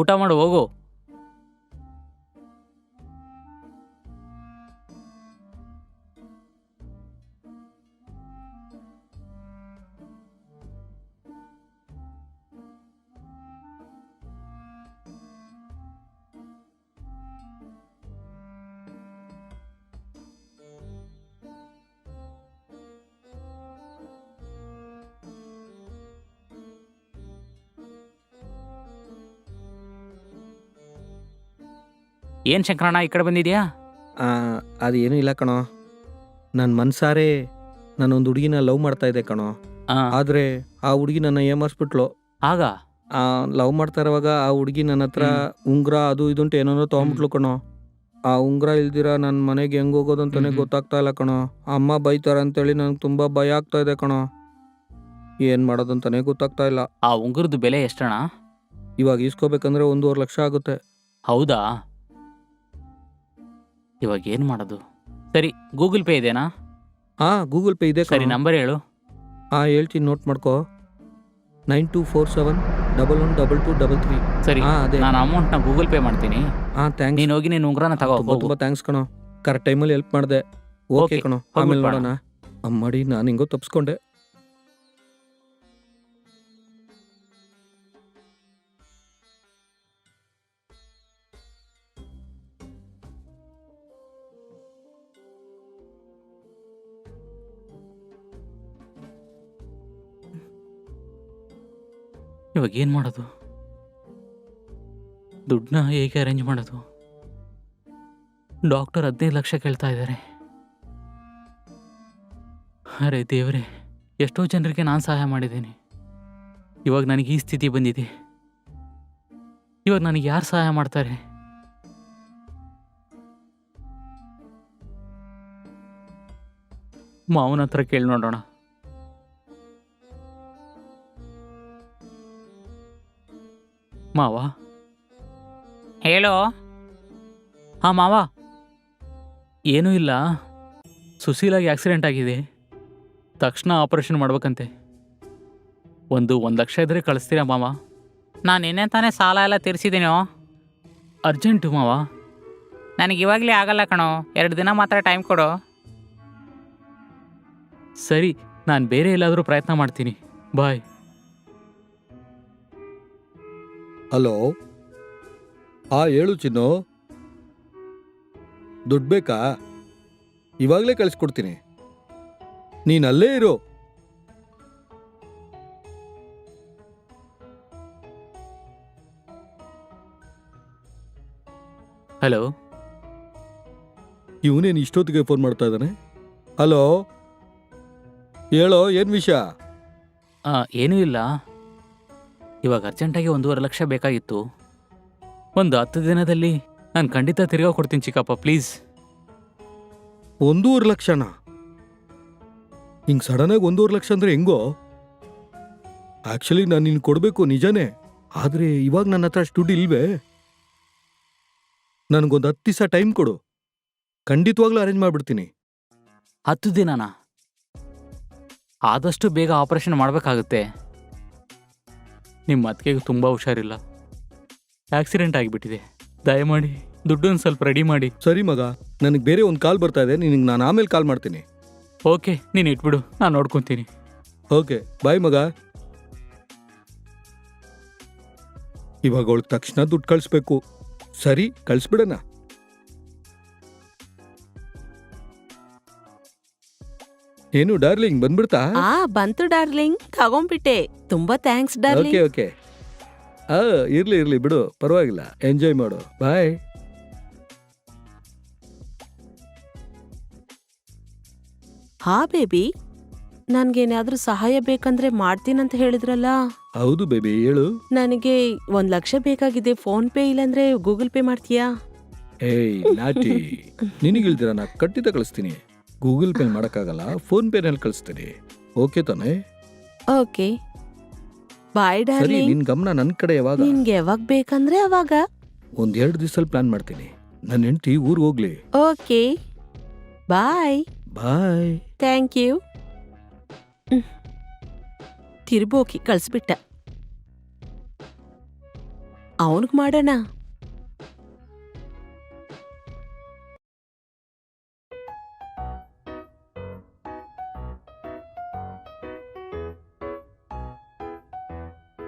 ಊಟ ಮಾಡು ಹೋಗು. ಏನ್ ಶಂಕರಣ್ಣ ಈ ಕಡೆ ಬಂದಿದ್ಯಾ? ಅದು ಏನೂ ಇಲ್ಲ ಕಣೋ. ನನ್ನ ಮನ್ಸಾರೆ ನಾನೊಂದು ಹುಡುಗಿನ ಲವ್ ಮಾಡ್ತಾ ಇದ್ದೆ ಕಣೋ. ಆ, ಆದರೆ ಆ ಹುಡುಗಿ ನನ್ನ ಏಮಾರಿಸ್ಬಿಟ್ಲು. ಆಗ ಲವ್ ಮಾಡ್ತಾ ಇರುವಾಗ ಆ ಹುಡುಗಿ ನನ್ನ ಹತ್ರ ಉಂಗುರ ಅದು ಇದುಂಟು ಏನೇನೋ ತೊಗೊಂಬಿಟ್ಲು ಕಣೋ. ಆ ಉಂಗುರ ಇಲ್ದಿರ ನನ್ನ ಮನೆಗೆ ಹೆಂಗೆ ಹೋಗೋದಂತಾನೆ ಗೊತ್ತಾಗ್ತಾ ಇಲ್ಲ ಕಣೋ. ಅಮ್ಮ ಬೈತಾರೆ ಅಂತೇಳಿ ನನಗೆ ತುಂಬ ಭಯ ಆಗ್ತಾ ಇದೆ ಕಣೋ. ಏನು ಮಾಡೋದಂತಾನೆ ಗೊತ್ತಾಗ್ತಾ ಇಲ್ಲ. ಆ ಉಂಗುರದ ಬೆಲೆ ಎಷ್ಟಣ್ಣ? ಇವಾಗ ಈಸ್ಕೋಬೇಕಂದ್ರೆ 1.5 ಲಕ್ಷ ಆಗುತ್ತೆ. ಹೌದಾ? ಇವಾಗ ಏನ್ ಮಾಡೋದು? ಸರಿ, ಗೂಗಲ್ ಪೇ ಇದೆನಾ? ಗೂಗಲ್ ಪೇ ಇದೆ ಸರಿ, ಕಣೋ. ನಂಬರ್ ಹೇಳು. ಹೇಳ್ತೀನಿ, ನೋಟ್ ಮಾಡ್ಕೋ. 9247112233. ಸರಿ, ಅದೇ. ನಾನು ಅಮೌಂಟ್ನ ಗೂಗಲ್ ಪೇ ಮಾಡ್ತೀನಿ. ಥ್ಯಾಂಕ್ಸ್. ನೀನು ಹೋಗಿ ನೀನು ಉಂಗುರನ ತಗೋ ಹೋಗು. ತುಂಬ ಥ್ಯಾಂಕ್ಸ್ ಕಣೋ. ಕರೆಕ್ಟ್ ಟೈಮಲ್ಲಿ ಹೆಲ್ಪ್ ಮಾಡಿದೆ. ಓಕೆ Okay, ಕಣೋ, ಹೋಗ್ಬಿಟ್ ಆಮೇಲೆ ಬಾ. ನೋಡೋಣ. ಅಮ್ಮಡಿ, ನಾನು ಹಿಂಗೋ ತಪ್ಪಿಸ್ಕೊಂಡೆ. ಇವಾಗ ಏನು ಮಾಡೋದು? ದುಡ್ಡನ್ನ ಹೇಗೆ ಅರೇಂಜ್ ಮಾಡೋದು? ಡಾಕ್ಟರ್ 15 ಲಕ್ಷ ಕೇಳ್ತಾ ಇದ್ದಾರೆ. ಅರೆ ದೇವರೇ, ಎಷ್ಟೋ ಜನರಿಗೆ ನಾನು ಸಹಾಯ ಮಾಡಿದ್ದೀನಿ. ಇವಾಗ ನನಗೆ ಈ ಸ್ಥಿತಿ ಬಂದಿದೆ. ಇವಾಗ ನನಗೆ ಯಾರು ಸಹಾಯ ಮಾಡ್ತಾರೆ? ಮಾವನ ಹತ್ರ ಕೇಳಿ ನೋಡೋಣ. ಮಾವ, ಹೇಳೋ. ಹಾಂ ಮಾವ, ಏನೂ ಇಲ್ಲ, ಸುಶೀಲಾಗಿ ಆಕ್ಸಿಡೆಂಟ್ ಆಗಿದೆ, ತಕ್ಷಣ ಆಪರೇಷನ್ ಮಾಡ್ಬೇಕಂತೆ. 1 ಲಕ್ಷ ಇದ್ರೆ ಕಳಿಸ್ತೀರಾ ಮಾವ? ನಾನು ನಿನ್ನೆ ತಾನೇ ಸಾಲ ಎಲ್ಲ ತೀರಿಸಿದ್ದೀನೋ. ಅರ್ಜೆಂಟು ಮಾವ. ನನಗೆ ಇವಾಗಲೇ ಆಗಲ್ಲ ಕಣೋ, 2 ದಿನ ಮಾತ್ರ ಟೈಮ್ ಕೊಡು. ಸರಿ, ನಾನು ಬೇರೆ ಎಲ್ಲಾದರೂ ಪ್ರಯತ್ನ ಮಾಡ್ತೀನಿ. ಬಾಯ್. ಹಲೋ. ಹೇಳು ಚಿನ್ನು. ದುಡ್ಡು ಬೇಕಾ? ಇವಾಗಲೇ ಕಳಿಸ್ಕೊಡ್ತೀನಿ, ನೀನು ಅಲ್ಲೇ ಇರು. ಹಲೋ. ಇವನೇನು ಇಷ್ಟೊತ್ತಿಗೆ ಫೋನ್ ಮಾಡ್ತಾ ಇದ್ದಾನೆ? ಹಲೋ, ಹೇಳೋ, ಏನು ವಿಷಯ? ಏನೂ ಇಲ್ಲ, ಇವಾಗ ಅರ್ಜೆಂಟಾಗಿ 1.5 ಲಕ್ಷ ಬೇಕಾಗಿತ್ತು. ಒಂದು 10 ದಿನದಲ್ಲಿ ನಾನು ಖಂಡಿತ ತಿರ್ಗಾ ಕೊಡ್ತೀನಿ ಚಿಕ್ಕಪ್ಪ, ಪ್ಲೀಸ್. 1.5 ಲಕ್ಷನಾ? ಹಿಂಗೆ ಸಡನ್ನಾಗಿ 1.5 ಲಕ್ಷ ಅಂದರೆ ಹೆಂಗೋ? ಆ್ಯಕ್ಚುಲಿ ನಾನು ನಿನ್ನ ಕೊಡಬೇಕು ನಿಜನೇ, ಆದರೆ ಇವಾಗ ನನ್ನ ಹತ್ರ ಅಷ್ಟು ದುಡ್ಡು ಇಲ್ವೇ. ನನಗೊಂದು 10 ದಿವಸ ಟೈಮ್ ಕೊಡು, ಖಂಡಿತವಾಗ್ಲೂ ಅರೇಂಜ್ ಮಾಡಿಬಿಡ್ತೀನಿ. 10 ದಿನನಾ? ಆದಷ್ಟು ಬೇಗ ಆಪರೇಷನ್ ಮಾಡಬೇಕಾಗುತ್ತೆ. ನಿಮ್ಮ ಅತ್ತಿಗೆಗೆ ತುಂಬ ಹುಷಾರಿಲ್ಲ, ಆಕ್ಸಿಡೆಂಟ್ ಆಗಿಬಿಟ್ಟಿದೆ. ದಯಮಾಡಿ ದುಡ್ಡನ್ನು ಸ್ವಲ್ಪ ರೆಡಿ ಮಾಡಿ. ಸರಿ ಮಗ, ನನಗೆ ಬೇರೆ ಒಂದು ಕಾಲ್ ಬರ್ತಾ ಇದೆ, ನಿನಗೆ ನಾನು ಆಮೇಲೆ ಕಾಲ್ ಮಾಡ್ತೀನಿ. ಓಕೆ, ನೀನು ಇಟ್ಬಿಡು, ನಾನು ನೋಡ್ಕೊತೀನಿ. ಓಕೆ, ಬಾಯ್ ಮಗ. ಇವಾಗ ಅವಳಿಗೆ ತಕ್ಷಣ ದುಡ್ಡು ಕಳಿಸ್ಬೇಕು. ಸರಿ, ಕಳಿಸ್ಬಿಡೋಣ. ಏನು ಡಾರ್ಲಿಂಗ್, ಬಂದ್ಬಿಡ್ತಾ? ಬಂತು ಡಾರ್ಲಿಂಗ್, ತಗೊಂಡ್ಬಿಟ್ಟೆ. ತುಂಬಾ ಥ್ಯಾಂಕ್ಸ್ ಓಕೆ ಡಾರ್ಲಿಂಗ್. ಓಕೆ. ಇರ್ಲಿ ಬಿಡು, ಪರವಾಗಿಲ್ಲ, ಎಂಜಾಯ್ ಮಾಡು. ಬಾಯ್. ಬೇಬಿ, ನನ್ಗೇನಾದ್ರೂ ಸಹಾಯ ಬೇಕಂದ್ರೆ ಮಾಡ್ತೀನಂತ ಹೇಳಿದ್ರಲ್ಲ. ಹೌದು ಬೇಬಿ, ಹೇಳು. ನನಗೆ 1 ಲಕ್ಷ ಬೇಕಾಗಿದೆ. ಫೋನ್ ಪೇ ಇಲ್ಲಾಂದ್ರೆ ಗೂಗಲ್ ಪೇ ಮಾಡ್ತೀಯಾ? ಏಯ್ ನಾಟಿ, ನಿನಗಿಲ್ದಿರ ನಾ ಖಂಡಿತ ಕಳಿಸ್ತೀನಿ. ಗೂಗಲ್ ಪೇ ಮಾಡೋಕ್ಕಾಗಲ್ಲ, ಫೋನ್ ಪೇನಲ್ಲಿ ಕಳಿಸ್ತೀನಿ. ಓಕೆ ತಾನೆ? ಓಕೆ, ಬಾಯ್ ಸರಿ, ಡಾರ್ಲಿಂಗ್. ನಿನ್ ಗಮನ ನನ್ನ ಕಡೆ ಯಾವಾಗ? ನಿನ್ಗೆ ಯಾವಾಗ ಬೇಕಂದ್ರೆ ಅವಾಗ. 1-2 ದಿವಸದಲ್ಲಿ ಪ್ಲಾನ್ ಮಾಡ್ತೀನಿ. ನನ್ನ ಹೆಂಡತಿ ಊರಿಗೆ ಹೋಗ್ಲಿ. Okay, bye. Bye. Thank you. ತಿರುಬೋಕಿ ಕಳಿಸ್ಬಿಟ್ಟ. ಅವನಿಗೆ ಮಾಡೋಣ.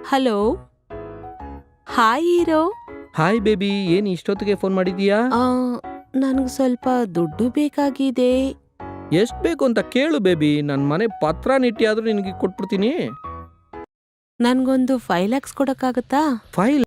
Hello, hi hero. Hi baby, ಏನ್ ಇಷ್ಟೊತ್ತಿಗೆ ಫೋನ್ ಮಾಡಿದೀಯಾ? ನನಗೆ ಸ್ವಲ್ಪ ದುಡ್ಡು ಬೇಕಾಗಿದೆ. ಎಷ್ಟ್ ಬೇಕು ಅಂತ ಕೇಳು ಬೇಬಿ, ನನ್ ಮನೆ ಪತ್ರ ನಿಟ್ಟಿ ಆದ್ರೂ ನಿನಗೆ ಕೊಟ್ಬಿಡ್ತೀನಿ. ನನ್ಗೊಂದು 5 lakhs ಕೊಡಕ್ಕಾಗತ್ತಾ? ಫೈಲ್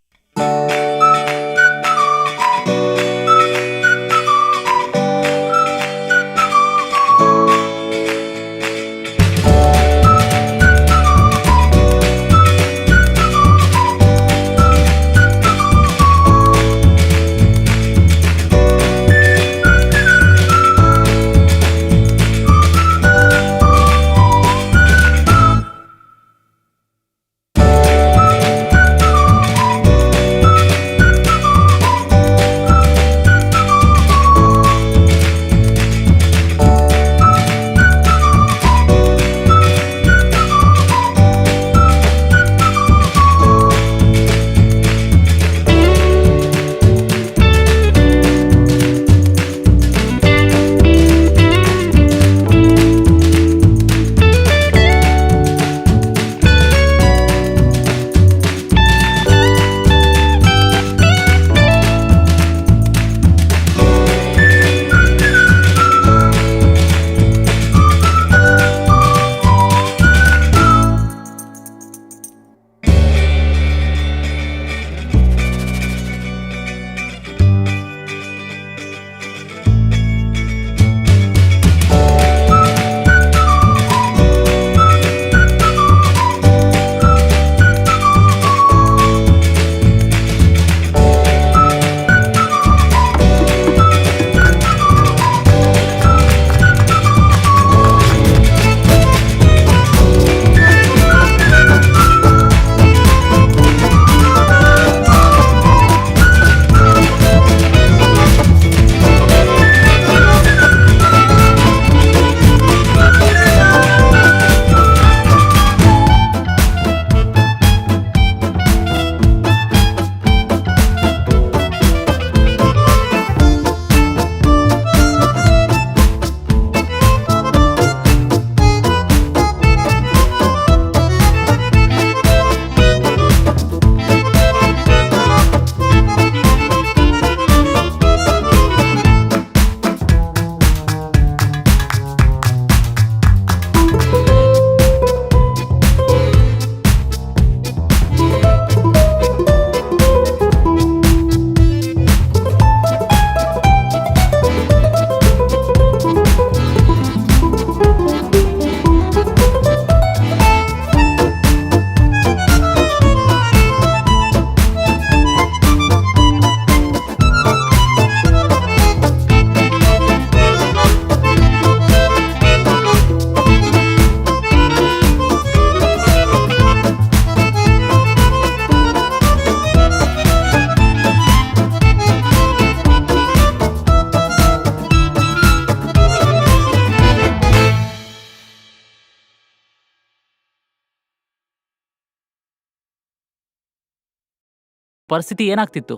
ಪರಿಸ್ಥಿತಿ ಏನಾಗ್ತಿತ್ತು?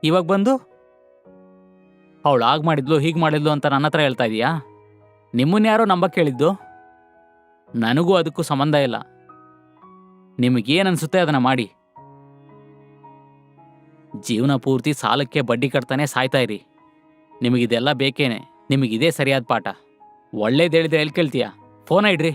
ಇವಾಗ ಬಂದು ಅವಳು ಆಗ ಮಾಡಿದ್ಲು ಹೀಗೆ ಮಾಡಿದ್ಲು ಅಂತ ನನ್ನ ಹತ್ರ ಹೇಳ್ತಾ ಇದೀಯಾ? ನಿಮ್ಮನ್ನ ಯಾರೋ ನಂಬಕ್ಕೆ ಹೇಳಿದ್ದು? ನನಗೂ ಅದಕ್ಕೂ ಸಂಬಂಧ ಇಲ್ಲ. ನಿಮಗೇನು ಅನ್ಸುತ್ತೆ ಅದನ್ನ ಮಾಡಿ. ಜೀವನ ಪೂರ್ತಿ ಸಾಲಕ್ಕೆ ಬಡ್ಡಿ ಕಟ್ತಾನೆ ಸಾಯ್ತಾ ಇರಿ. ನಿಮಗಿದೆಲ್ಲ ಬೇಕೇನೆ. ನಿಮಗಿದೇ ಸರಿಯಾದ ಪಾಠ. ಒಳ್ಳೇದು ಹೇಳಿದ್ರೆ ಎಲ್ಲಿ ಕೇಳ್ತೀಯಾ? ಫೋನ ಇಡ್ರಿ.